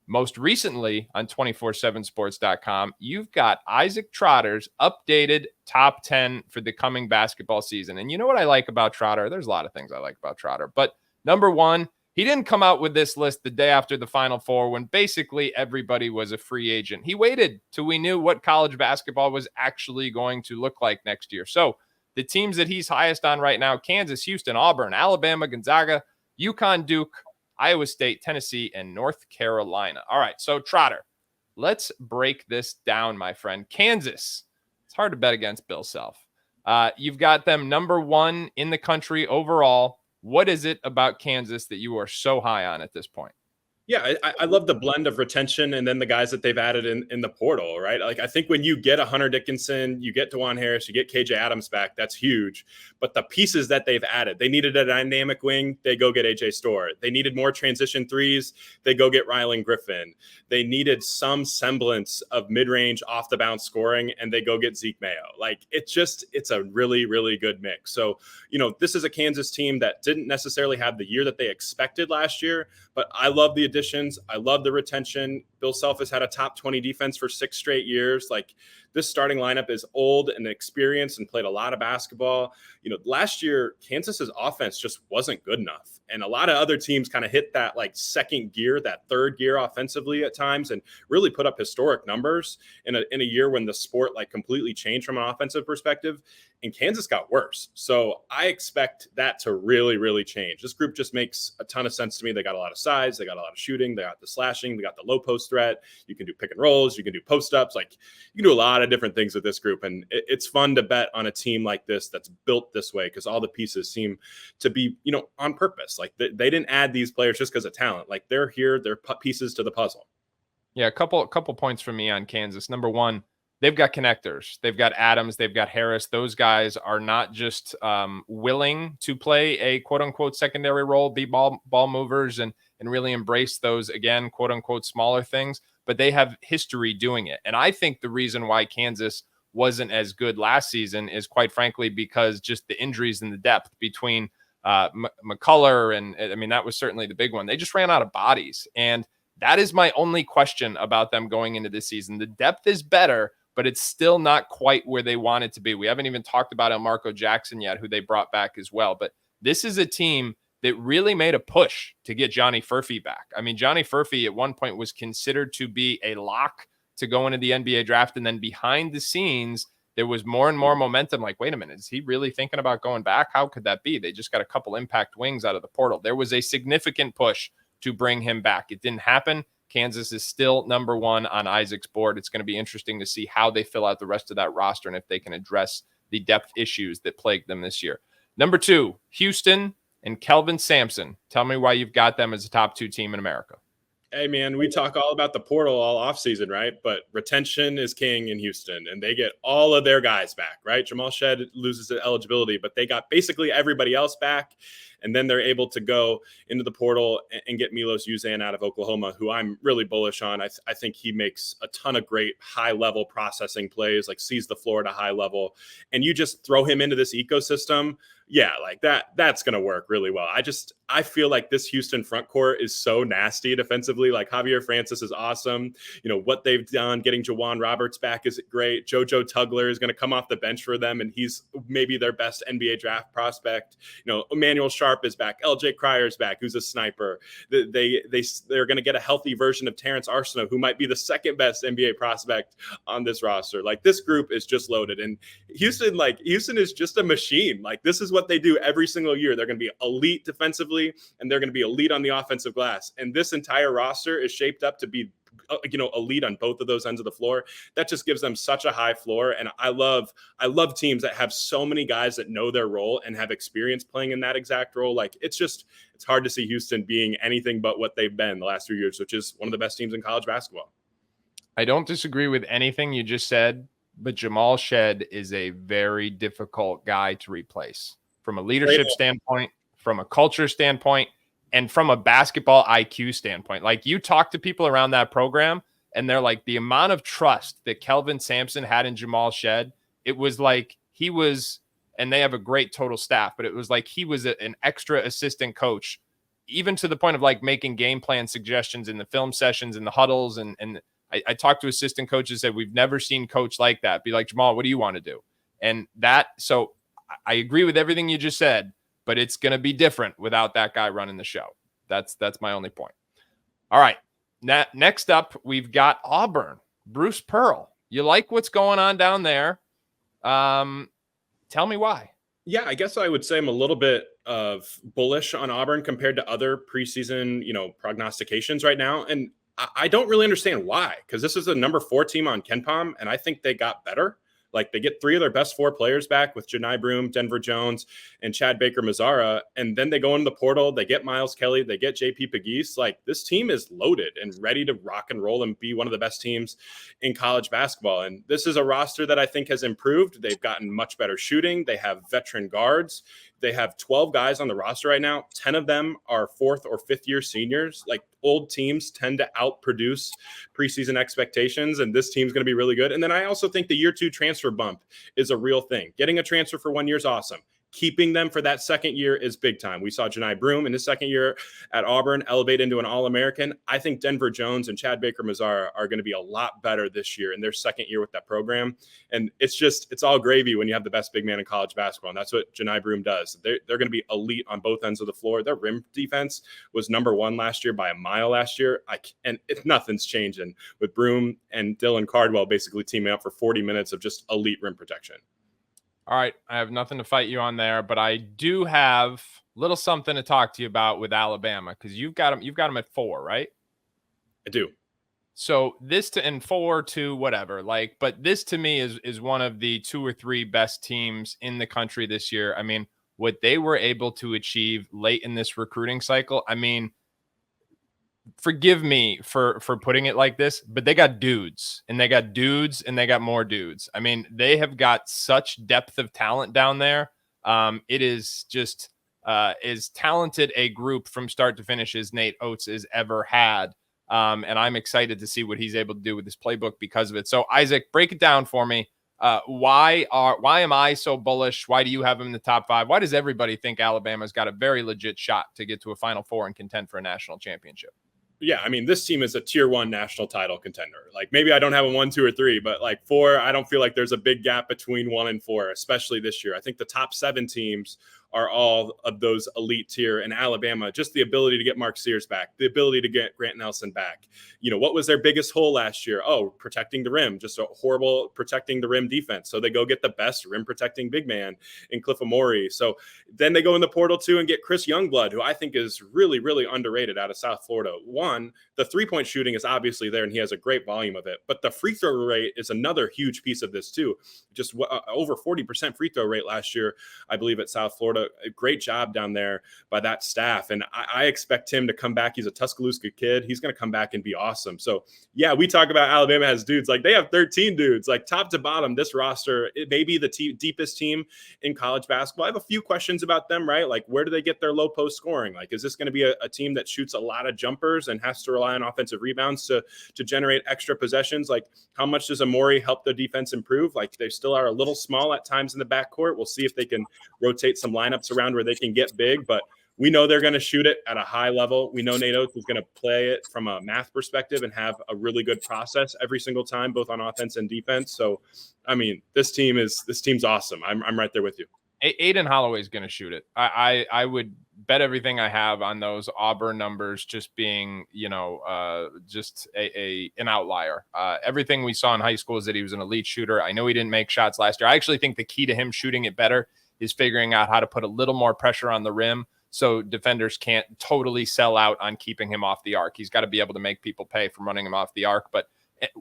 Most recently on 247sports.com, you've got Isaac Trotter's updated top 10 for the coming basketball season. And you know what I like about Trotter? There's a lot of things I like about Trotter, but number one, he didn't come out with this list the day after the Final Four when basically everybody was a free agent. He waited till we knew what college basketball was actually going to look like next year. So the teams that he's highest on right now, Kansas, Houston, Auburn, Alabama, Gonzaga, UConn, Duke, Iowa State, Tennessee, and North Carolina. All right, so Trotter, let's break this down, my friend. Kansas, it's hard to bet against Bill Self. You've got them number one in the country overall. What is it about Kansas that you are so high on at this point? Yeah, I love the blend of retention and then the guys that they've added in the portal, right? Like, I think when you get a Hunter Dickinson, you get DeJuan Harris, you get KJ Adams back, that's huge. But the pieces that they've added, they needed a dynamic wing, they go get AJ Storr. They needed more transition threes, they go get Rylan Griffin. They needed some semblance of mid-range off-the-bounce scoring, and they go get Zeke Mayo. Like, it's a really, really good mix. So, this is a Kansas team that didn't necessarily have the year that they expected last year, but I love the additions. I love the retention. Bill Self has had a top 20 defense for 6 straight years. Like, this starting lineup is old and experienced and played a lot of basketball. Last year, Kansas's offense just wasn't good enough. And a lot of other teams kind of hit that like second gear, that third gear offensively at times, and really put up historic numbers in a year when the sport like completely changed from an offensive perspective. And Kansas got worse. So I expect that to really, really change. This group just makes a ton of sense to me. They got a lot of size. They got a lot of shooting. They got the slashing. They got the low post threat. You can do pick and rolls. You can do post ups. Like, you can do a lot of different things with this group. And it's fun to bet on a team like this that's built this way because all the pieces seem to be, on purpose. Like, they didn't add these players just because of talent. Like, they're here. They're pieces to the puzzle. Yeah, a couple points from me on Kansas. Number one, they've got connectors. They've got Adams. They've got Harris. Those guys are not just willing to play a quote-unquote secondary role, be ball movers, and really embrace those, again, quote-unquote smaller things, but they have history doing it. And I think the reason why Kansas wasn't as good last season is, quite frankly, because just the injuries and the depth between McCullough and, I mean, that was certainly the big one. They just ran out of bodies. And that is my only question about them going into this season. The depth is better, but it's still not quite where they want it to be. We haven't even talked about Elmarco Jackson yet, who they brought back as well. But this is a team that really made a push to get Johnny Furphy back. I mean, Johnny Furphy at one point was considered to be a lock to go into the NBA draft. And then behind the scenes, there was more and more momentum. Like, wait a minute, is he really thinking about going back? How could that be? They just got a couple impact wings out of the portal. There was a significant push to bring him back. It didn't happen. Kansas is still number one on Isaac's board. It's going to be interesting to see how they fill out the rest of that roster and if they can address the depth issues that plagued them this year. Number two, Houston and Kelvin Sampson. Tell me why you've got them as a top 2 team in America. Hey, man, we talk all about the portal all offseason, right? But retention is king in Houston, and they get all of their guys back, right? Jamal Shead loses his eligibility, but they got basically everybody else back. And then they're able to go into the portal and get Milos Uzan out of Oklahoma, who I'm really bullish on. I think he makes a ton of great high-level processing plays, like sees the floor at a high level. And you just throw him into this ecosystem, yeah, like that's going to work really well. I feel like this Houston front court is so nasty defensively. Like, Javier Francis is awesome. What they've done, getting Jawan Roberts back is great. JoJo Tugler is going to come off the bench for them, and he's maybe their best NBA draft prospect. Emmanuel Sharp is back. LJ Cryer's back, who's a sniper. They're going to get a healthy version of Terrence Arsenault, who might be the second best NBA prospect on this roster. Like, this group is just loaded. And Houston is just a machine. Like, this is what they do every single year. They're going to be elite defensively, and they're going to be elite on the offensive glass. And this entire roster is shaped up to be elite on both of those ends of the floor. That just gives them such a high floor. And I love teams that have so many guys that know their role and have experience playing in that exact role. Like, it's hard to see Houston being anything but what they've been the last few years, which is one of the best teams in college basketball. I don't disagree with anything you just said, but Jamal Shead is a very difficult guy to replace from a leadership standpoint, from a culture standpoint, and from a basketball IQ standpoint. Like, you talk to people around that program, and they're like, the amount of trust that Kelvin Sampson had in Jamal Shead, it was like he was, and they have a great total staff, but it was like he was an extra assistant coach even to the point of like making game plan suggestions in the film sessions, in the huddles. And I talked to assistant coaches that we've never seen coach like that. Be like, Jamal, what do you want to do? And so I agree with everything you just said, but it's going to be different without that guy running the show. That's my only point. All right. Next up, we've got Auburn. Bruce Pearl. You like what's going on down there? Tell me why. Yeah, I guess I would say I'm a little bit of bullish on Auburn compared to other preseason, prognostications right now. And I don't really understand why, because this is a number 4 team on KenPom, and I think they got better. Like, they get 3 of their best 4 players back with Janai Broome, Denver Jones, and Chad Baker-Mazara. And then they go into the portal. They get Miles Kelly. They get JP Pegues. Like, this team is loaded and ready to rock and roll and be one of the best teams in college basketball. And this is a roster that I think has improved. They've gotten much better shooting. They have veteran guards. They have 12 guys on the roster right now. 10 of them are 4th or 5th year seniors. Like, old teams tend to outproduce preseason expectations, and this team's going to be really good. And then I also think the year 2 transfer bump is a real thing. Getting a transfer for 1 year is awesome. Keeping them for that second year is big time. We saw Janai Broome in his second year at Auburn elevate into an All-American. I think Denver Jones and Chad Baker-Mazara are going to be a lot better this year in their second year with that program. And it's all gravy when you have the best big man in college basketball. And that's what Janai Broome does. They're going to be elite on both ends of the floor. Their rim defense was number 1 last year by a mile last year. Nothing's changing with Broome and Dylan Cardwell basically teaming up for 40 minutes of just elite rim protection. All right, I have nothing to fight you on there, but I do have a little something to talk to you about with Alabama, because you've got them at 4, right? I do. So this and 4 to whatever, but this to me is one of the 2 or 3 best teams in the country this year. I mean, what they were able to achieve late in this recruiting cycle, I mean, forgive me for putting it like this, but they got dudes and they got more dudes. I mean, they have got such depth of talent down there. It is just as talented a group from start to finish as Nate Oates has ever had. And I'm excited to see what he's able to do with this playbook because of it. So Isaac, break it down for me. Why am I so bullish? Why do you have him in the top 5? Why does everybody think Alabama's got a very legit shot to get to a Final Four and contend for a national championship? Yeah, I mean, this team is a tier 1 national title contender. Like, maybe I don't have a 1, 2, or 3, but like 4, I don't feel like there's a big gap between 1 and 4, especially this year. I think the top 7 teams are all of those elite tier. And Alabama, just the ability to get Mark Sears back, the ability to get Grant Nelson back. What was their biggest hole last year? Oh, protecting the rim, just a horrible protecting the rim defense. So they go get the best rim protecting big man in Cliff Amore. So then they go in the portal too and get Chris Youngblood, who I think is really, really underrated out of South Florida. One, the 3-point shooting is obviously there and he has a great volume of it, but the free throw rate is another huge piece of this too. Just over 40% free throw rate last year, I believe, at South Florida. A great job down there by that staff. And I expect him to come back. He's a Tuscaloosa kid. He's going to come back and be awesome. So yeah, we talk about Alabama has dudes. Like, they have 13 dudes, like top to bottom. This roster, it may be the deepest team in college basketball. I have a few questions about them, right? Like, where do they get their low post scoring? Like, is this going to be a team that shoots a lot of jumpers and has to rely on offensive rebounds to generate extra possessions? Like, how much does Amore help the defense improve? Like, they still are a little small at times in the backcourt. We'll see if they can rotate some lineups around where they can get big, but we know they're going to shoot it at a high level. We know Nate Oates is going to play it from a math perspective and have a really good process every single time, both on offense and defense. So, I mean, this team's awesome. I'm right there with you. Aiden Holloway is going to shoot it. I would bet everything I have on those Auburn numbers just being, just an outlier. Everything we saw in high school is that he was an elite shooter. I know he didn't make shots last year. I actually think the key to him shooting it better is figuring out how to put a little more pressure on the rim so defenders can't totally sell out on keeping him off the arc. He's got to be able to make people pay for running him off the arc. But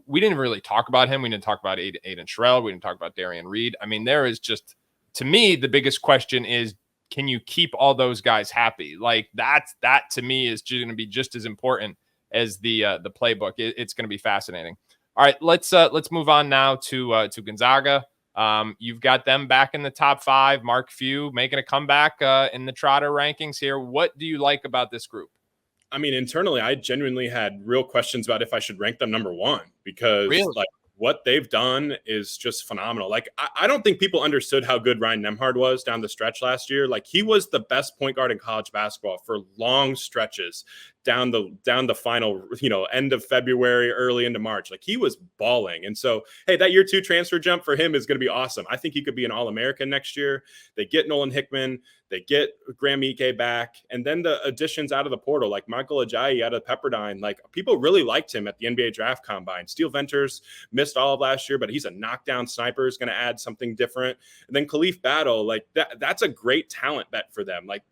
we didn't really talk about him. We didn't talk about Aiden Sherrill. We didn't talk about Darian Reed. I mean, there is just, to me, the biggest question is, can you keep all those guys happy? Like, that to me is going to be just as important as the playbook. It's going to be fascinating. All right, let's move on now to Gonzaga. You've got them back in the top 5. Mark Few making a comeback in the Trotter rankings here. What do you like about this group? I mean, internally, I genuinely had real questions about if I should rank them number 1 because, really? what they've done is just phenomenal. Like, I don't think people understood how good Ryan Nembhard was down the stretch last year. Like, he was the best point guard in college basketball for long stretches down the final, end of February, early into March. Like, he was balling. And so, hey, that year 2 transfer jump for him is going to be awesome. I think he could be an All-American next year. They get Nolan Hickman, they get Graham Ike back, and then the additions out of the portal, like Michael Ajayi out of Pepperdine. Like, people really liked him at the NBA draft combine. Steel Venters missed all of last year, but he's a knockdown sniper, is going to add something different. And then Khalif Battle, like that's a great talent bet for them. Like,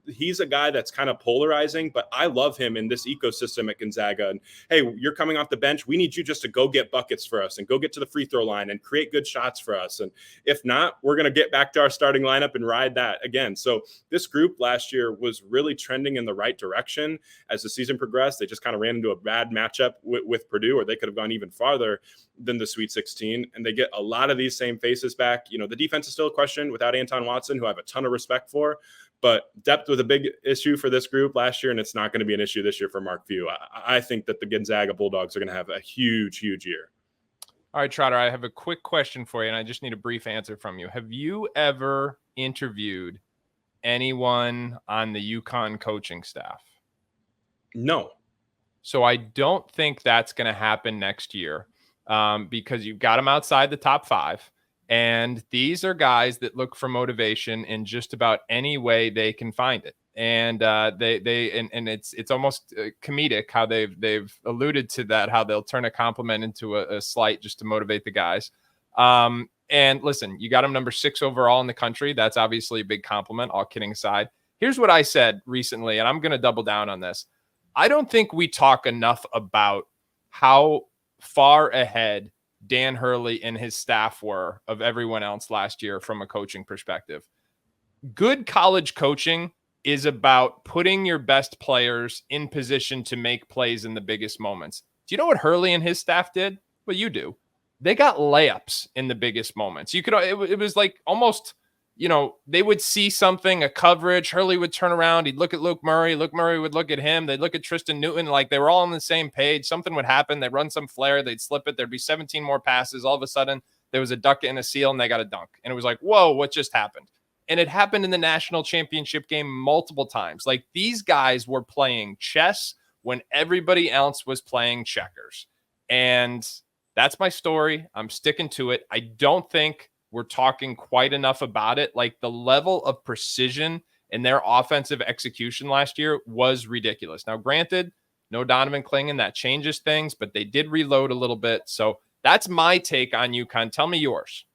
he's a guy that's kind of polarizing, but I love him in this ecosystem at Gonzaga. And hey, you're coming off the bench. We need you just to go get buckets for us and go get to the free throw line and create good shots for us. And if not, we're going to get back to our starting lineup and ride that again. So this group last year was really trending in the right direction. As the season progressed, they just kind of ran into a bad matchup with Purdue, or they could have gone even farther than the Sweet 16. And they get a lot of these same faces back. The defense is still a question without Anton Watson, who I have a ton of respect for. But depth was a big issue for this group last year, and it's not going to be an issue this year for Mark Few. I think that the Gonzaga Bulldogs are going to have a huge, huge year. All right, Trotter, I have a quick question for you, and I just need a brief answer from you. Have you ever interviewed anyone on the UConn coaching staff? No. So I don't think that's going to happen next year because you've got them outside the top 5. And these are guys that look for motivation in just about any way they can find it. And it's almost comedic how they've alluded to that, how they'll turn a compliment into a slight just to motivate the guys. And listen, you got them number 6 overall in the country. That's obviously a big compliment, all kidding aside. Here's what I said recently, and I'm going to double down on this. I don't think we talk enough about how far ahead Dan Hurley and his staff were of everyone else last year from a coaching perspective. Good college coaching is about putting your best players in position to make plays in the biggest moments. Do you know what Hurley and his staff did? Well, you do. They got layups in the biggest moments. It was like almost, they would see something, a coverage. Hurley would turn around. He'd look at Luke Murray. Luke Murray would look at him. They'd look at Tristan Newton. Like, they were all on the same page. Something would happen. They'd run some flare. They'd slip it. There'd be 17 more passes. All of a sudden, there was a duck and a seal, and they got a dunk. And it was like, whoa, what just happened? And it happened in the national championship game multiple times. Like, these guys were playing chess when everybody else was playing checkers. And that's my story. I'm sticking to it. I don't think we're talking quite enough about it. Like, the level of precision in their offensive execution last year was ridiculous. Now, granted, no Donovan Clingan, that changes things, but they did reload a little bit. So that's my take on UConn. Tell me yours.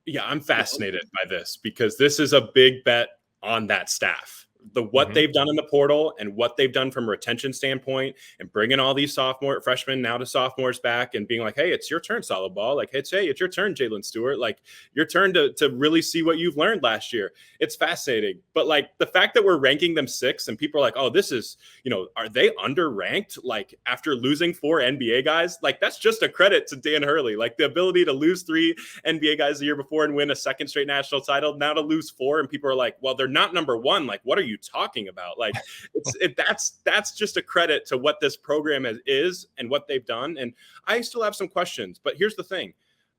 Yeah, I'm fascinated by this because this is a big bet on that staff. What they've done in the portal and what they've done from a retention standpoint, and bringing all these freshmen now to sophomores back and being like, hey, it's your turn, Solid Ball. Like, it's your turn, Jalen Stewart. Like, your turn to really see what you've learned last year. It's fascinating. But like, the fact that we're ranking them 6 and people are like, oh, this is, are they underranked? Like, after losing 4 NBA guys, like, that's just a credit to Dan Hurley. Like, the ability to lose 3 NBA guys the year before and win a second straight national title, now to lose 4. And people are like, well, they're not number 1. Like, what are you talking about? Like, that's just a credit to what this program is and what they've done. And I still have some questions, but here's the thing.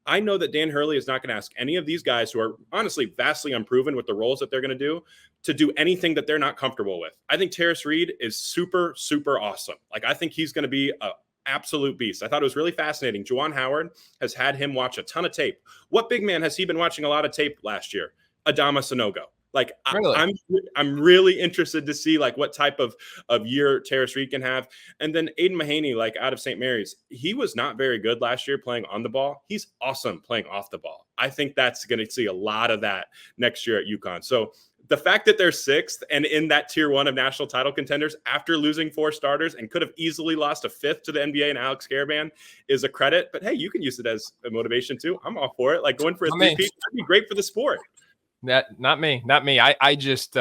I know that Dan Hurley is not going to ask any of these guys, who are honestly vastly unproven with the roles that they're going to do anything that they're not comfortable with. I think Terrace Reed is super, super awesome. Like, I think he's going to be a absolute beast. I thought it was really fascinating. Juwan Howard has had him watch a ton of tape. What big man has he been watching a lot of tape last year? Adama Sanogo. Like, really? I'm really interested to see like what type of year Terrace Reed can have. And then Aiden Mahaney, like, out of St. Mary's, he was not very good last year playing on the ball. He's awesome playing off the ball. I think that's going to see a lot of that next year at UConn. So the fact that they're 6th and in that tier 1 of national title contenders after losing 4 starters and could have easily lost a 5th to the NBA and Alex Caravan is a credit. But hey, you can use it as a motivation too. I'm all for it. Like, going for a 3-peat, that'd be great for the sport. Not me. I just, they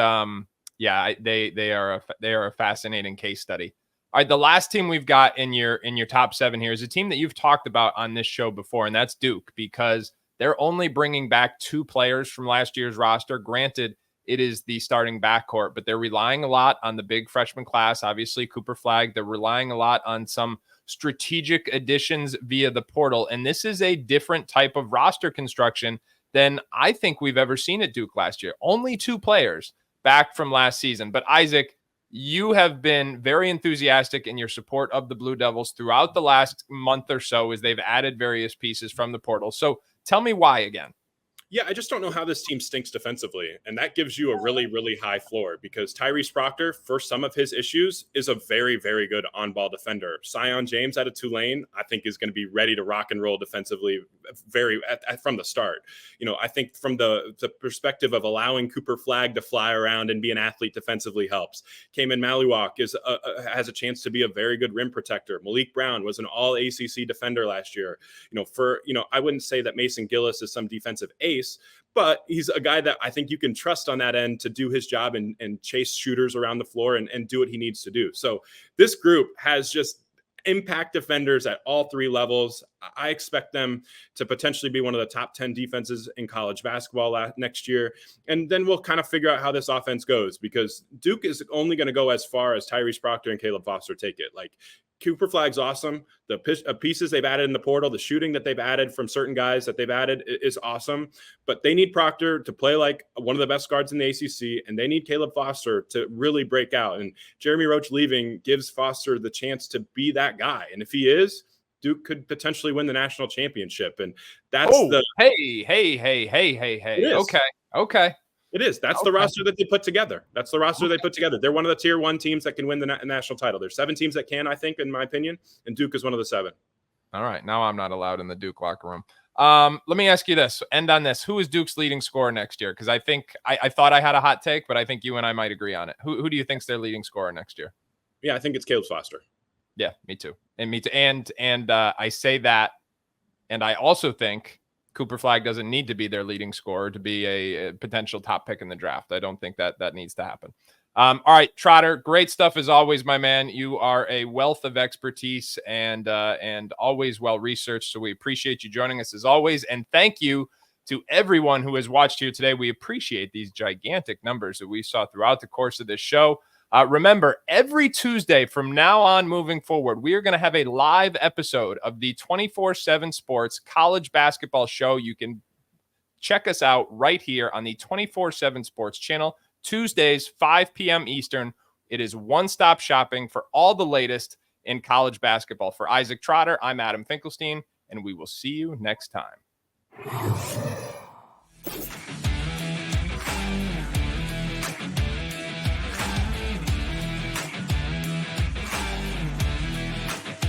are a fascinating case study. All right. The last team we've got in your top 7 here is a team that you've talked about on this show before, and that's Duke, because they're only bringing back 2 players from last year's roster. Granted, it is the starting backcourt, but they're relying a lot on the big freshman class. Obviously, Cooper Flagg. They're relying a lot on some strategic additions via the portal. And this is a different type of roster construction than I think we've ever seen at Duke last year. Only 2 players back from last season. But Isaac, you have been very enthusiastic in your support of the Blue Devils throughout the last month or so as they've added various pieces from the portal. So tell me why again. Yeah, I just don't know how this team stinks defensively. And that gives you a really, really high floor because Tyrese Proctor, for some of his issues, is a very, very good on-ball defender. Sion James out of Tulane, I think, is going to be ready to rock and roll defensively from the start. I think from the perspective of allowing Cooper Flagg to fly around and be an athlete defensively helps. Cayman Maluak has a chance to be a very good rim protector. Malik Brown was an all-ACC defender last year. I wouldn't say that Mason Gillis is some defensive ace, but he's a guy that I think you can trust on that end to do his job and chase shooters around the floor and do what he needs to do. So this group has just impact defenders at all 3 levels. I expect them to potentially be one of the top 10 defenses in college basketball next year. And then we'll kind of figure out how this offense goes because Duke is only going to go as far as Tyrese Proctor and Caleb Foster take it. Like Cooper Flagg's awesome. The pieces they've added in the portal, the shooting that they've added from certain guys that they've added is awesome. But they need Proctor to play like one of the best guards in the ACC, and they need Caleb Foster to really break out. And Jeremy Roach leaving gives Foster the chance to be that guy. And if he is, Duke could potentially win the national championship. And that's Hey. Okay. It is. That's the roster that they put together. They're one of the tier 1 teams that can win the national title. There's 7 teams that can, I think, in my opinion, and Duke is one of the 7. All right. Now I'm not allowed in the Duke locker room. Let me ask you this. End on this. Who is Duke's leading scorer next year? Because I think I thought I had a hot take, but I think you and I might agree on it. Who do you think's their leading scorer next year? Yeah, I think it's Caleb Foster. Yeah, me too. And I say that, and I also think Cooper Flagg doesn't need to be their leading scorer to be a potential top pick in the draft. I don't think that needs to happen. All right, Trotter, great stuff as always, my man. You are a wealth of expertise and always well-researched, so we appreciate you joining us as always. And thank you to everyone who has watched here today. We appreciate these gigantic numbers that we saw throughout the course of this show. Remember, every Tuesday from now on moving forward, we are going to have a live episode of the 24/7 Sports College Basketball Show. You can check us out right here on the 24/7 Sports channel, Tuesdays, 5 p.m. Eastern. It is one-stop shopping for all the latest in college basketball. For Isaac Trotter, I'm Adam Finkelstein, and we will see you next time.